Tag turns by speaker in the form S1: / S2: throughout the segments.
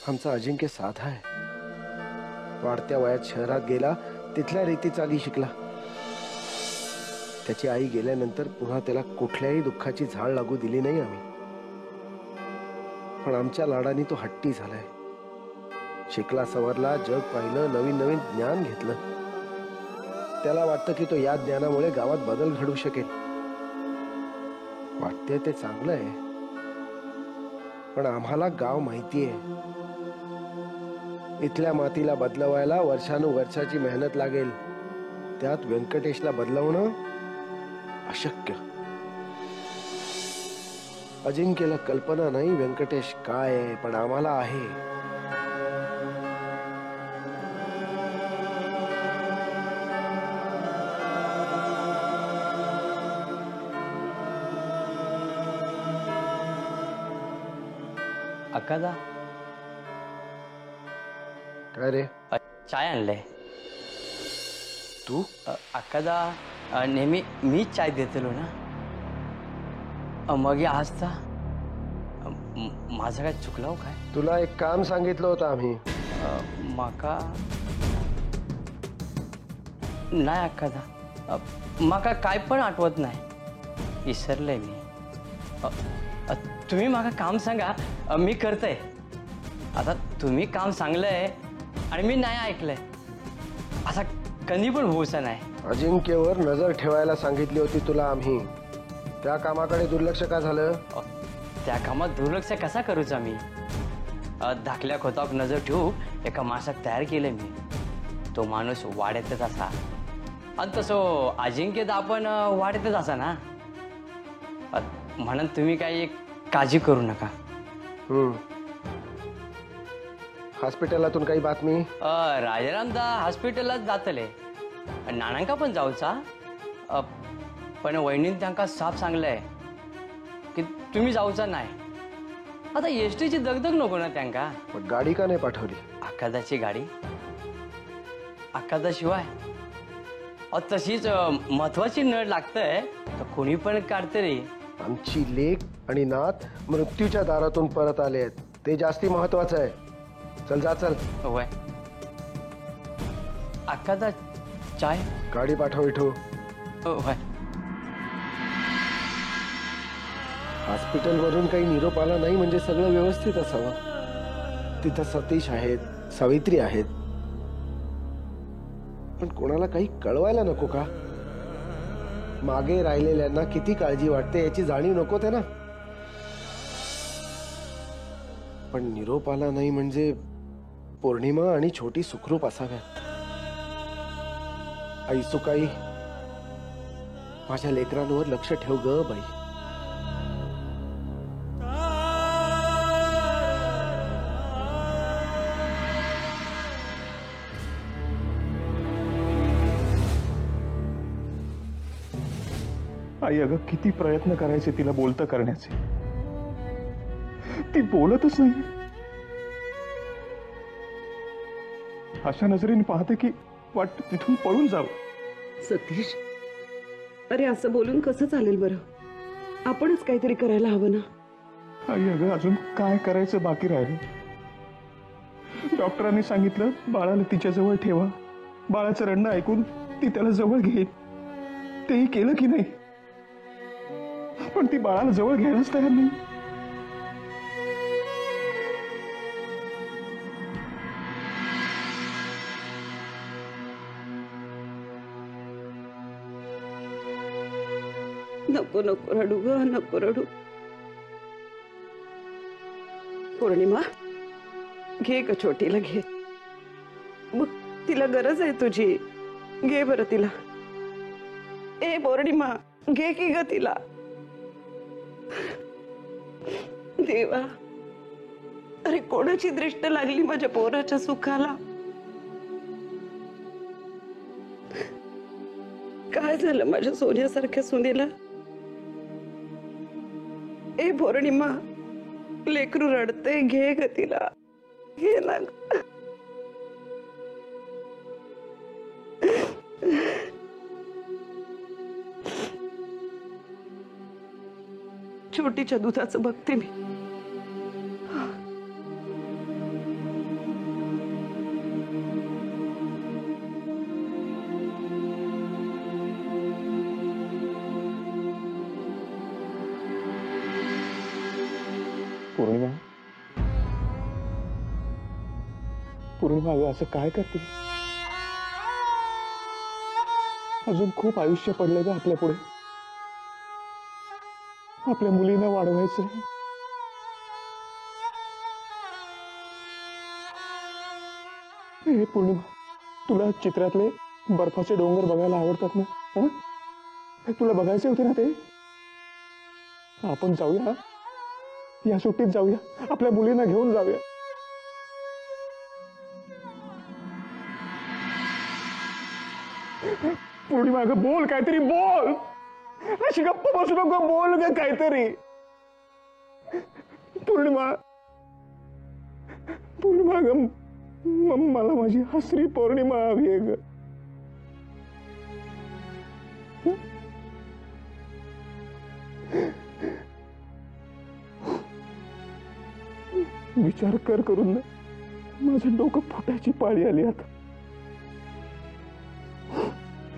S1: आमचा अजिंक्य साधा आहे. वाढत्या वयात शहरात गेला, तिथल्या रीती चाली शिकला. त्याची आई गेल्यानंतर पुन्हा त्याला कुठल्याही दुःखाची झाड लागू दिली नाही आम्ही. पण आमच्या लाडाने तो हट्टी झालाय. शिकला, सवरला, जग पाहिलं, नवीन नवीन ज्ञान घेतलं. त्याला वाटतं की तो या ज्ञानामुळे गावात बदल घडू शकेल. वाटते ते चांगलं आहे, पण आम्हाला गाव माहितीये. इथल्या मातीला बदलवायला वर्षानुवर्षाची मेहनत लागेल. त्यात व्यंकटेशला बदलवणं अशक्य. अजिंक्यला कल्पना नाही व्यंकटेश काय आहे, पण आम्हाला आहे.
S2: अक्कादा,
S1: काय रे?
S2: चाय आणलंय.
S1: तू?
S2: अक्कादा, नेहमी मीच चाय देतलो ना. मग आजचा माझं काय चुकलं काय?
S1: तुला एक काम सांगितलं होतं आम्ही.
S2: माका नाही अक्कादा, माका काय पण आठवत नाही. विसरलंय मी. तुम्ही माका काम सांगा, मी करतोय. आता तुम्ही काम सांगलंय आणि मी नाही ऐकलंय, असा कधी पण होऊचा नाही.
S1: अजिंक्यवर नजर ठेवायला सांगितली होती तुला आम्ही. त्या कामाकडे दुर्लक्ष का झालं?
S2: त्या कामात दुर्लक्ष कसा करूचा मी? धाकल्या खोतावर नजर ठेवू एका माणसाक तयार केलं मी. तो माणूस वाढतच असा आणि तसं अजिंक्यत आपण वाढतच असा ना. म्हणून तुम्ही काही काळजी करू नका.
S1: हॉस्पिटलातून काही बातमी?
S2: राजारामदा हॉस्पिटललाच जातले. नानांका पण जाऊचा, पण वहिनीन त्यांका साफ सांगलंय की तुम्ही जाऊचा नाही. आता एसटीची दगदग नको ना त्यांका.
S1: गाडी का नाही पाठवली?
S2: अक्कादाची गाडी? अक्कादाशिवाय तशीच महत्वाची नळ लागतंय तर कोणी पण काढते रे.
S1: आमची लेक आणि नात मृत्यूच्या दारातून परत आले आहेत, ते जास्ती महत्वाचं आहे. चल जा, चल.
S2: होय अक्कादा, चाय?
S1: गाडी पाठव विठू.
S2: होय.
S1: हॉस्पिटल वरून काही निरोप आला नाही म्हणजे सगळं व्यवस्थित असावं. तिथं सतीश आहेत, सावित्री आहेत, पण कोणाला काही कळवायला नको का? मागे राहिलेल्यांना किती काळजी वाटते याची जाणीव नको ते ना. पण निरोप आला नाही म्हणजे पौर्णिमा आणि छोटी सुखरूप असाव्यात. आई सुकाई, माझ्या लेकरांवर लक्ष ठेव ग बाई.
S3: आई, अगं किती प्रयत्न करायचे तिला बोलतं करण्याचे, ती बोलतच नाही. अशा नजरेने पाहते की वाटतं तिथून पळून जावं.
S4: सतीश, अरे असं बोलून कसं चालेल बरं? आपणच काहीतरी करायला हवं ना.
S3: आई, अगं अजून काय करायचं बाकी राहिलं? डॉक्टरांनी सांगितलं बाळाला तिच्या जवळ ठेवा. बाळाचं रडणं ऐकून ती त्याला जवळ घेईल. तेही केलं की नाही, पण ती बाळाला जवळ घ्यायलाच तयार नाही.
S4: नको नको रडू ग, नको रडू. पौर्णिमा, घे ग छोटीला, घे. बघ तिला गरज आहे तुझी. घे बरं तिला. ए पौर्णिमा, घे की ग तिला. देवा, अरे कोणाची दृष्ट लागली माझ्या पोराच्या सुखाला? काय झालं माझ्या सोन्यासारख्या सुनेला? ए पौर्णिमा, लेकरू रडते, घे ग तिला, घे ना. छोटीच्या दुधाचं बघते मी.
S3: पौर्णिमा अगं असं काय करते? अजून खूप आयुष्य पडलंय ग आपल्या पुढे. आपल्या मुलींना वाढवायचंय. हे पौर्णिमा, तुला चित्रातले बर्फाचे डोंगर बघायला आवडतात ना? हं? तुला बघायचे होते ना ते? आपण जाऊया, या सुट्टीत जाऊया, आपल्या मुलींना घेऊन जाऊया. पौर्णिमा अगं बोल, काहीतरी बोल. अशी गप्प बसू नको, बोल ग काहीतरी. पौर्णिमा, पौर्णिमा अगं, मला माझी हसरी पौर्णिमा हवी आहे ग. विचार कर करून ना माझं डोकं फुटायची पाळी आली आता.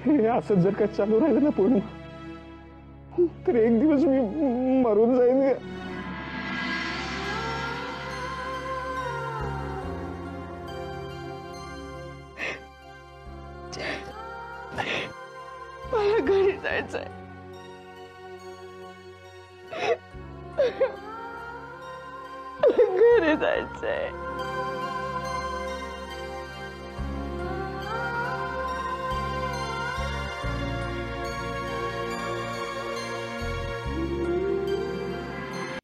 S3: हे असं जर काय चालू राहिलं ना पौर्णिमा, तर एक दिवस मी मरून जाईन ग.
S4: मला घरी जायचंय. घरी जायचंय.